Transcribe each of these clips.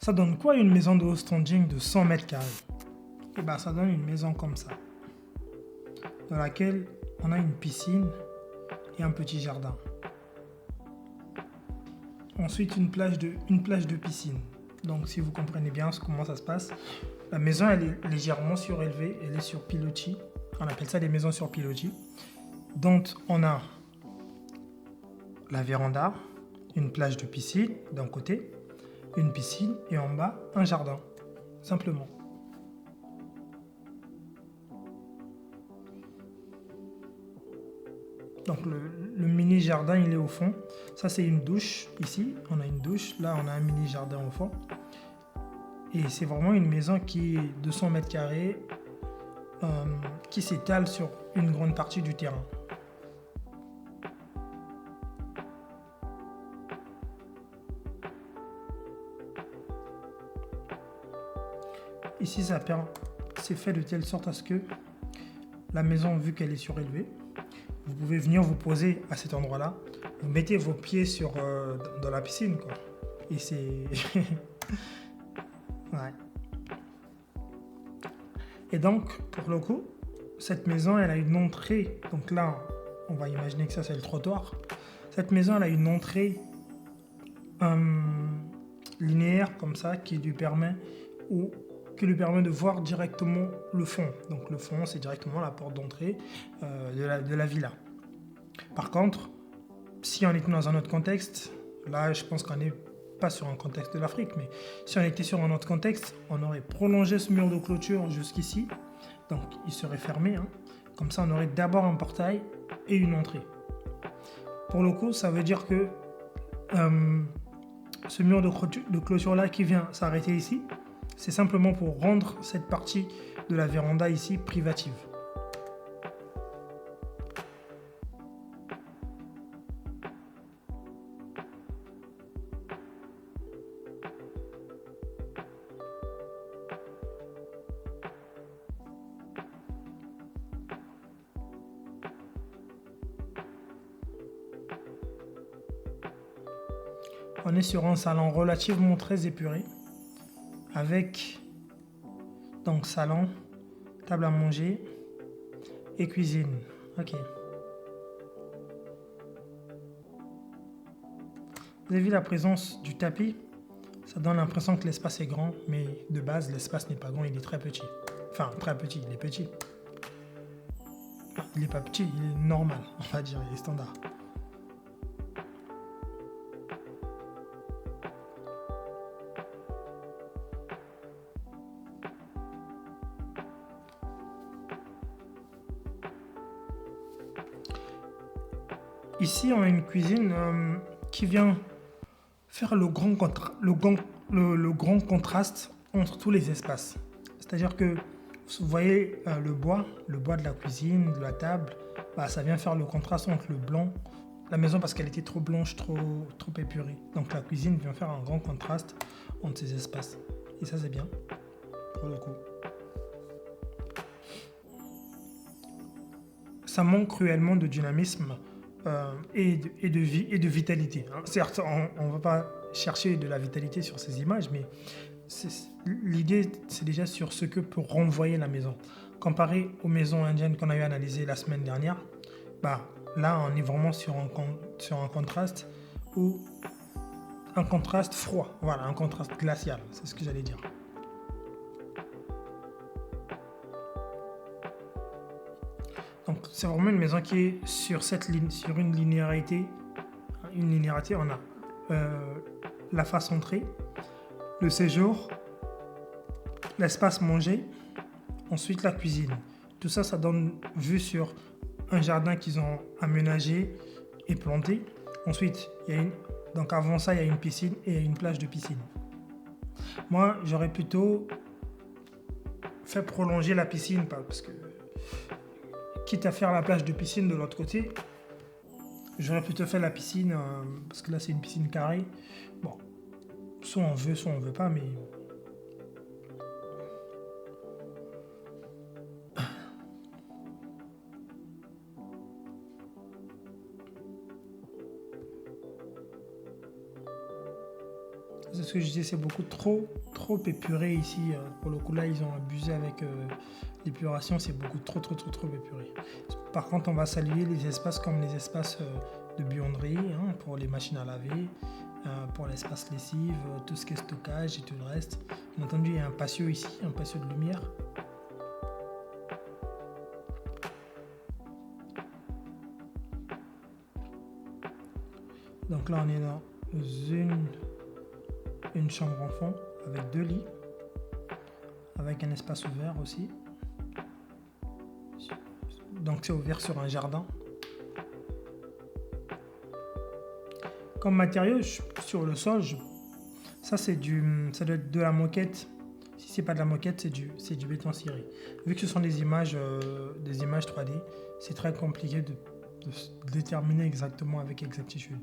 Ça donne quoi une maison de haut standing de 100 mètres carrés? Eh ben, ça donne une maison comme ça, dans laquelle on a une piscine et un petit jardin. Ensuite, une plage de piscine. Donc, si vous comprenez bien comment ça se passe, la maison, elle est légèrement surélevée, elle est sur pilotis. On appelle ça des maisons sur pilotis. Donc, on a la véranda, une plage de piscine d'un côté, une piscine et en bas, un jardin. Simplement. Donc le mini jardin il est au fond. Ça c'est une douche ici. On a une douche. Là on a un mini jardin au fond. Et c'est vraiment une maison qui est 200 mètres carrés qui s'étale sur une grande partie du terrain. Ici c'est fait de telle sorte à ce que la maison, vu qu'elle est surélevée, vous pouvez venir vous poser à cet endroit-là. Vous mettez vos pieds dans la piscine, quoi. Et c'est... ouais. Et donc, pour le coup, cette maison, elle a une entrée. Donc là, on va imaginer que ça, c'est le trottoir. Cette maison, elle a une entrée linéaire, comme ça, qui lui permet de voir directement le fond. Donc le fond, c'est directement la porte d'entrée de la villa. Par contre, si on était dans un autre contexte, là je pense qu'on n'est pas sur un contexte de l'Afrique, mais si on était sur un autre contexte, on aurait prolongé ce mur de clôture jusqu'ici, donc il serait fermé, hein. Comme ça on aurait d'abord un portail et une entrée. Pour le coup, ça veut dire que ce mur de clôture là qui vient s'arrêter ici, c'est simplement pour rendre cette partie de la véranda ici privative. On est sur un salon relativement très épuré, avec donc salon, table à manger et cuisine. Ok. Vous avez vu la présence du tapis? Ça donne l'impression que l'espace est grand, mais de base, l'espace n'est pas grand, il est très petit. Enfin, très petit, il est petit. Il n'est pas petit, il est normal, on va dire, il est standard. Ici, on a une cuisine qui vient faire le grand contraste entre tous les espaces. C'est-à-dire que vous voyez le bois de la cuisine, de la table, bah, ça vient faire le contraste entre le blanc, la maison parce qu'elle était trop blanche, trop épurée. Donc la cuisine vient faire un grand contraste entre ces espaces. Et ça c'est bien, pour le coup. Ça manque cruellement de dynamisme et de vitalité. Certes, on ne va pas chercher de la vitalité sur ces images, mais l'idée, c'est déjà sur ce que peut renvoyer la maison. Comparé aux maisons indiennes qu'on a eu analysées la semaine dernière, bah, là, on est vraiment sur un contraste ou un contraste froid. Voilà, un contraste glacial, c'est ce que j'allais dire. Donc, c'est vraiment une maison qui est sur une linéarité. On a la face entrée, le séjour, l'espace manger, ensuite la cuisine. Tout ça, ça donne vue sur un jardin qu'ils ont aménagé et planté. Ensuite, donc avant ça, il y a une piscine et une plage de piscine. Moi, j'aurais plutôt fait prolonger la piscine, parce que quitte à faire la plage de piscine de l'autre côté, j'aurais plutôt fait la piscine, parce que là c'est une piscine carrée. Bon, soit on veut pas, mais... ce que je dis, c'est beaucoup trop épuré ici. Pour le coup, là, ils ont abusé avec l'épuration, c'est beaucoup trop épuré. Par contre, on va saluer les espaces comme les espaces de buanderie, hein, pour les machines à laver, pour l'espace lessive, tout ce qui est stockage et tout le reste. Bien entendu, il y a un patio ici, un patio de lumière. Donc là, on est dans une chambre enfant avec 2 lits, avec un espace ouvert aussi. Donc c'est ouvert sur un jardin. Comme matériau, sur le sol, ça doit être de la moquette. Si c'est pas de la moquette, c'est du béton ciré. Vu que ce sont des images 3D, c'est très compliqué de déterminer exactement avec exactitude.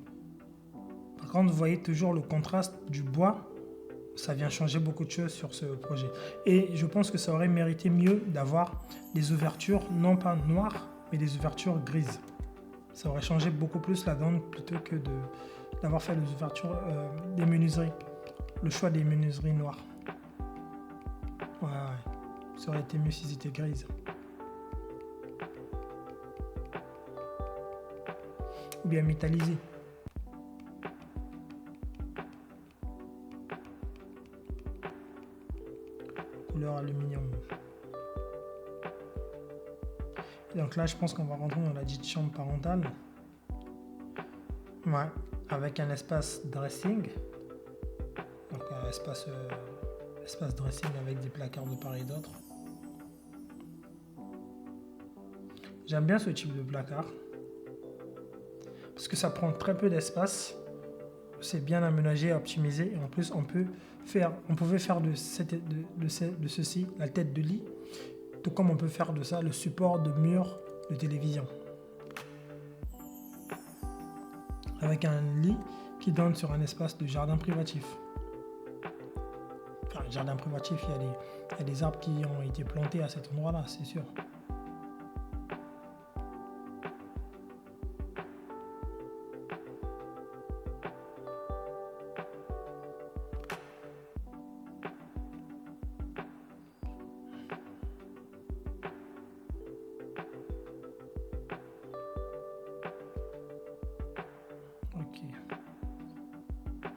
Par contre, vous voyez toujours le contraste du bois, ça vient changer beaucoup de choses sur ce projet. Et je pense que ça aurait mérité mieux d'avoir des ouvertures, non pas noires, mais des ouvertures grises. Ça aurait changé beaucoup plus la donne plutôt que d'avoir fait les ouvertures des menuiseries. Le choix des menuiseries noires. Ouais. Ça aurait été mieux si c'était grise. Ou bien métallisé. Couleur aluminium. Donc là, je pense qu'on va rentrer dans la dite chambre parentale. Ouais, avec un espace dressing. Donc un espace dressing avec des placards de part et d'autre. J'aime bien ce type de placard. Parce que ça prend très peu d'espace. C'est bien aménagé, optimisé. Et en plus, on pouvait faire de ceci la tête de lit. Tout comme on peut faire de ça le support de mur de télévision. Avec un lit qui donne sur un espace de jardin privatif. Enfin, jardin privatif, il y a des arbres qui ont été plantés à cet endroit-là, c'est sûr.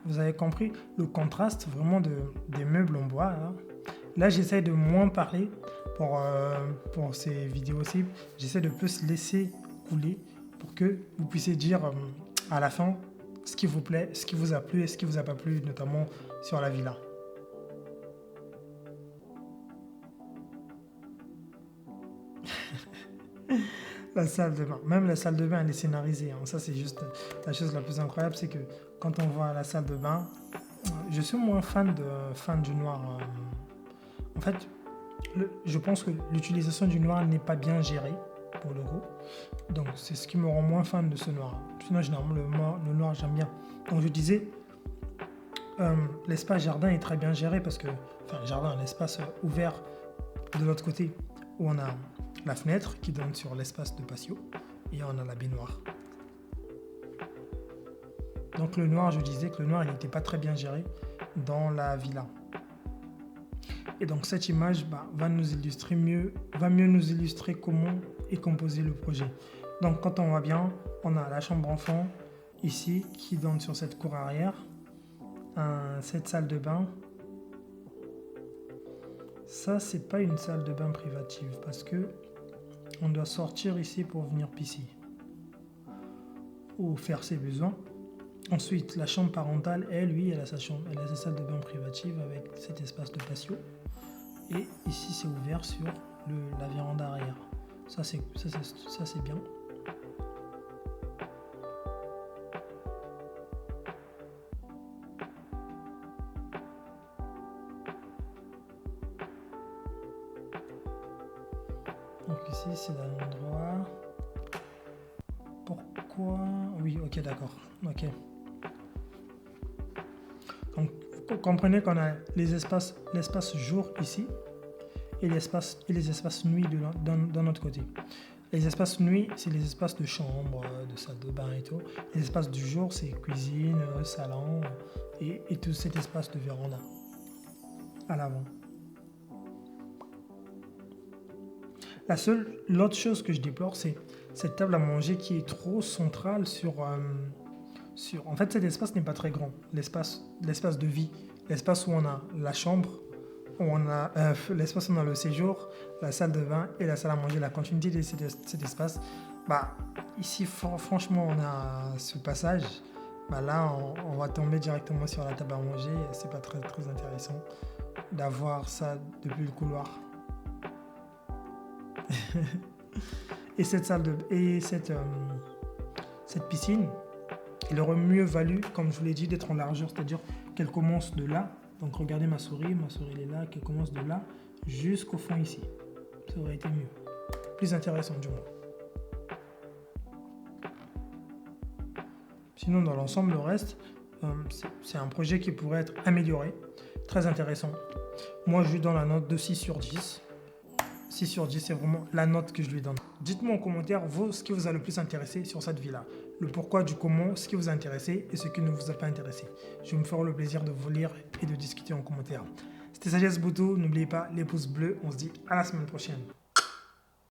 Vous avez compris le contraste vraiment des meubles en bois. Là j'essaie de moins parler pour ces vidéos-ci. J'essaie de plus laisser couler pour que vous puissiez dire à la fin ce qui vous plaît, ce qui vous a plu et ce qui vous a pas plu, notamment sur la villa. La salle de bain. Même la salle de bain, elle est scénarisée. Ça, c'est juste la chose la plus incroyable, c'est que quand on voit la salle de bain, je suis moins fan du noir. En fait, je pense que l'utilisation du noir n'est pas bien gérée, pour le coup. Donc, c'est ce qui me rend moins fan de ce noir. Sinon, généralement, le noir, j'aime bien. Donc, je disais, l'espace jardin est très bien géré parce que, l'espace ouvert de l'autre côté, où on a la fenêtre qui donne sur l'espace de patio et on a la baignoire. Donc le noir, je disais que le noir, il n'était pas très bien géré dans la villa. Et donc cette image va mieux nous illustrer comment est composé le projet. Donc quand on voit bien, on a la chambre enfant ici qui donne sur cette cour arrière, cette salle de bain. Ça, c'est pas une salle de bain privative parce que on doit sortir ici pour venir pisser ou faire ses besoins. Ensuite, la chambre parentale, elle a sa salle de bain privative avec cet espace de patio. Et ici, c'est ouvert sur la véranda arrière. Ça, c'est bien. Donc ici, c'est l'endroit. Pourquoi? Oui, ok, d'accord. Ok. Donc, vous comprenez qu'on a l'espace jour ici et les espaces nuit dans notre côté. Les espaces nuit, c'est les espaces de chambre, de salle de bain et tout. Les espaces du jour, c'est cuisine, salon et tout cet espace de véranda à l'avant. L'autre chose que je déplore, c'est cette table à manger qui est trop centrale sur. En fait, cet espace n'est pas très grand. L'espace de vie, l'espace où on a la chambre, où on a l'espace où on a le séjour, la salle de bain et la salle à manger, la continuité de cet espace. Bah, ici, franchement, on a ce passage. Bah là, on va tomber directement sur la table à manger. C'est pas très, très intéressant d'avoir ça depuis le couloir. Et cette piscine, il aurait mieux valu, comme je vous l'ai dit, d'être en largeur, c'est-à-dire qu'elle commence de là. Donc regardez ma souris elle est là, qu'elle commence de là jusqu'au fond ici. Ça aurait été mieux. Plus intéressant du moins. Sinon, dans l'ensemble, le reste, c'est un projet qui pourrait être amélioré. Très intéressant. Moi, je lui donne la note de 6 sur 10. 6 sur 10, c'est vraiment la note que je lui donne. Dites-moi en commentaire, vous, ce qui vous a le plus intéressé sur cette vie-là. Le pourquoi, du comment, ce qui vous a intéressé et ce qui ne vous a pas intéressé. Je me ferai le plaisir de vous lire et de discuter en commentaire. C'était Sagesse Boutou. N'oubliez pas les pouces bleus. On se dit à la semaine prochaine.